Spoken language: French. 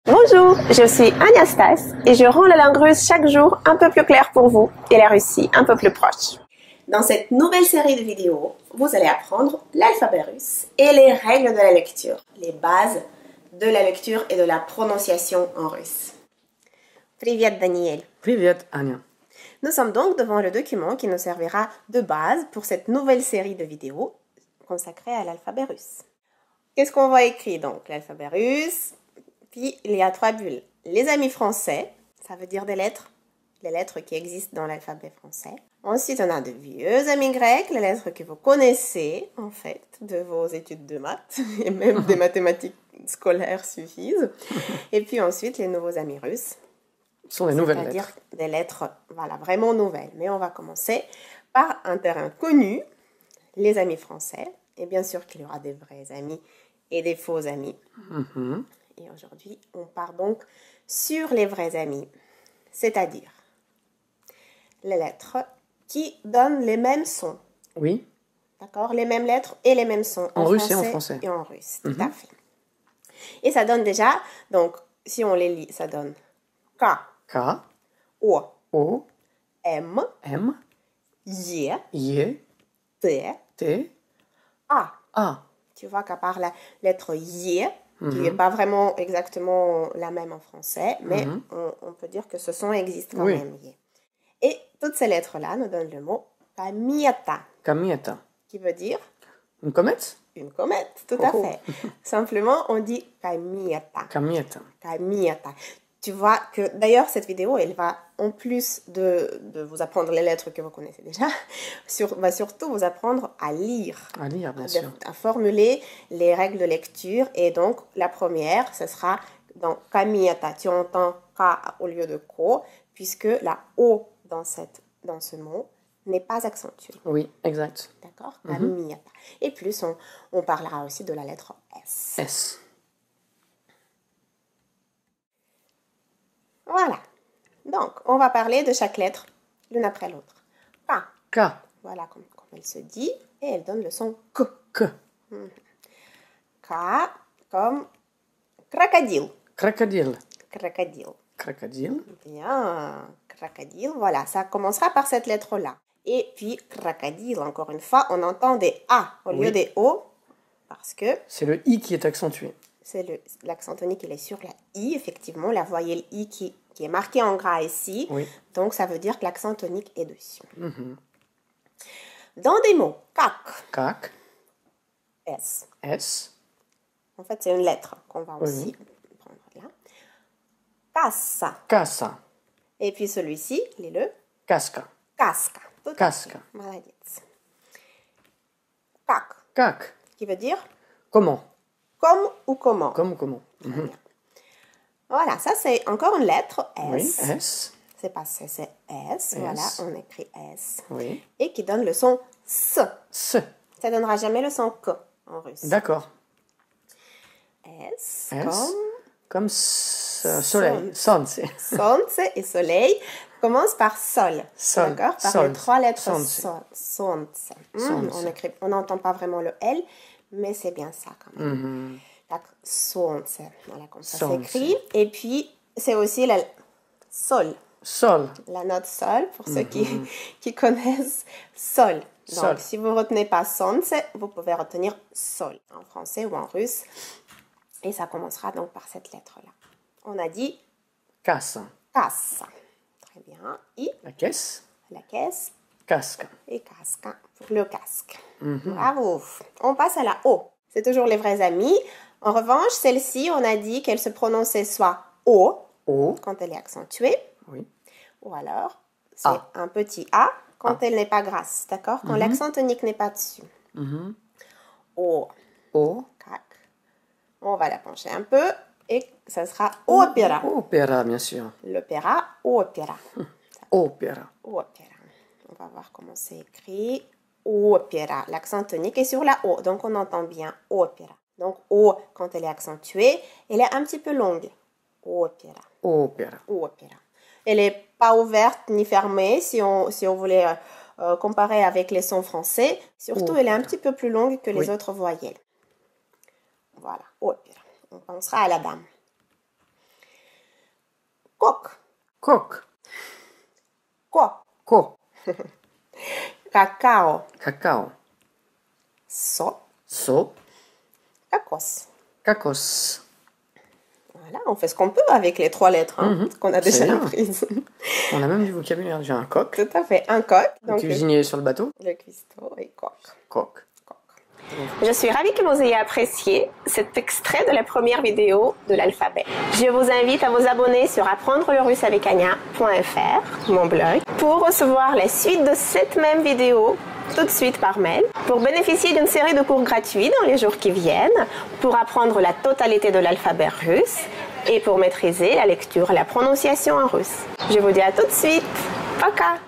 Bonjour, je suis Agnès Stas et je rends la langue russe chaque jour un peu plus claire pour vous et la Russie un peu plus proche. Dans cette nouvelle série de vidéos, vous allez apprendre l'alphabet russe et les règles de la lecture, les bases de la lecture et de la prononciation en russe. Привет, Daniel. Привет, Anya. Nous sommes donc devant le document qui nous servira de base pour cette nouvelle série de vidéos consacrée à l'alphabet russe. Qu'est-ce qu'on va écrire donc? L'alphabet russe, puis il y a 3 bulles. Les amis français, ça veut dire des lettres, les lettres qui existent dans l'alphabet français. Ensuite, on a de vieux amis grecs, les lettres que vous connaissez en fait de vos études de maths et même des mathématiques scolaires suffisent. Et puis ensuite, les nouveaux amis russes. Ce sont des nouvelles lettres. C'est-à-dire des lettres, voilà, vraiment nouvelles. Mais on va commencer par un terrain connu, les amis français. Et bien sûr qu'il y aura des vrais amis et des faux amis. Mhm. Et aujourd'hui, on part donc sur les vrais amis. C'est-à-dire les lettres qui donnent les mêmes sons. Oui. D'accord? Les mêmes lettres et les mêmes sons. En russe et en français. Et en russe, tout à fait. Et ça donne déjà, donc, si on les lit, ça donne K, K, O, O, M, M, Y, Y, T, T, A. A. Tu vois qu'à part la lettre Y, qui n'est pas vraiment exactement la même en français, mais on peut dire que ce son existe quand même. Y. Et toutes ces lettres-là nous donnent le mot kamiata, Kamiata. qui veut dire Une comète? une comète, tout à fait. Simplement, on dit kamiata. Kamiata. Kamiata. Tu vois que, d'ailleurs, cette vidéo, elle va, en plus de vous apprendre les lettres que vous connaissez déjà, va surtout vous apprendre à lire. À lire, bien sûr. À formuler les règles de lecture. Et donc, la première, ce sera dans kamiata. Tu entends K au lieu de ko, puisque la O dans ce mot n'est pas accentuée. Oui, exact. D'accord? Kamiata. Et plus, on parlera aussi de la lettre S. S. Voilà. Donc, on va parler de chaque lettre l'une après l'autre. K. K. Voilà comme elle se dit. Et elle donne le son K. K. K comme crocodile. Crocodile. Crocodile. Crocodile. Bien. Crocodile. Voilà, ça commencera par cette lettre-là. Et puis, crocodile, encore une fois, on entend des A au lieu des O. Parce que c'est le I qui est accentué. C'est l'accent tonique, il est sur la I, effectivement, la voyelle I qui est marquée en gras ici. Oui. Donc, ça veut dire que l'accent tonique est dessus. Dans des mots, kak, Kak. S. S. En fait, c'est une lettre qu'on va aussi prendre là. Kassa. Kassa. Et puis celui-ci, lis-le. Kaska. Kaska. Kaska. Maladie. Kak. Kak. Qui veut dire Comment? comme ou comment. Comme ou comment? Voilà, ça c'est encore une lettre S. Oui, S. C'est pas C, c'est S. Voilà, on écrit S. Oui. Et qui donne le son S. S. Ça donnera jamais le son K en russe. D'accord. S. S. Comme soleil. Sonce. Sonce et soleil commence par sol. Sol. D'accord? Par Sol. les 3 lettres Sonce. Sonce. Sonce. On n'entend pas vraiment le L, mais c'est bien ça quand même. Sonce. Voilà, comme ça s'écrit. Et puis, c'est aussi la sol. Sol. La note sol, pour ceux qui connaissent sol. Donc, Sol. si vous ne retenez pas sonce, vous pouvez retenir sol en français ou en russe. Et ça commencera donc par cette lettre-là. On a dit Casse. casse. Très bien. I. La caisse. La caisse. Casque. Et casque pour le casque. Bravo. On passe à la O. C'est toujours les vrais amis. En revanche, celle-ci, on a dit qu'elle se prononçait soit O, O. quand elle est accentuée. Oui. Ou alors, c'est un petit A quand elle n'est pas grasse. D'accord? Quand l'accent tonique n'est pas dessus. O. O. Cac. On va la pencher un peu et ça sera opéra. Opéra, bien sûr. L'opéra, opéra. Opéra. Opéra. On va voir comment c'est écrit. Opéra. L'accent tonique est sur la O, donc on entend bien opéra. Donc O, quand elle est accentuée, elle est un petit peu longue. Opéra. Opéra. Opéra. Elle n'est pas ouverte ni fermée si on voulait comparer avec les sons français. Surtout, elle est un petit peu plus longue que les autres voyelles. Voilà, opéra. On pensera à la dame. Coq. Coq. Quoi? Co. Cacao. Cacao. So. So. Cacos. Cacos. Voilà, on fait ce qu'on peut avec les 3 lettres qu'on a déjà C'est bien. apprises. On a même du vocabulaire. J'ai un coq. Tout à fait. Un coq. Le Donc, cuisinier sur le bateau. le cuistot et coq. Coq. Je suis ravie que vous ayez apprécié cet extrait de la première vidéo de l'alphabet. Je vous invite à vous abonner sur apprendrelerusse-avec-Anya.fr, mon blog, pour recevoir la suite de cette même vidéo tout de suite par mail, pour bénéficier d'une série de cours gratuits dans les jours qui viennent, pour apprendre la totalité de l'alphabet russe et pour maîtriser la lecture et la prononciation en russe. Je vous dis à tout de suite. Пока!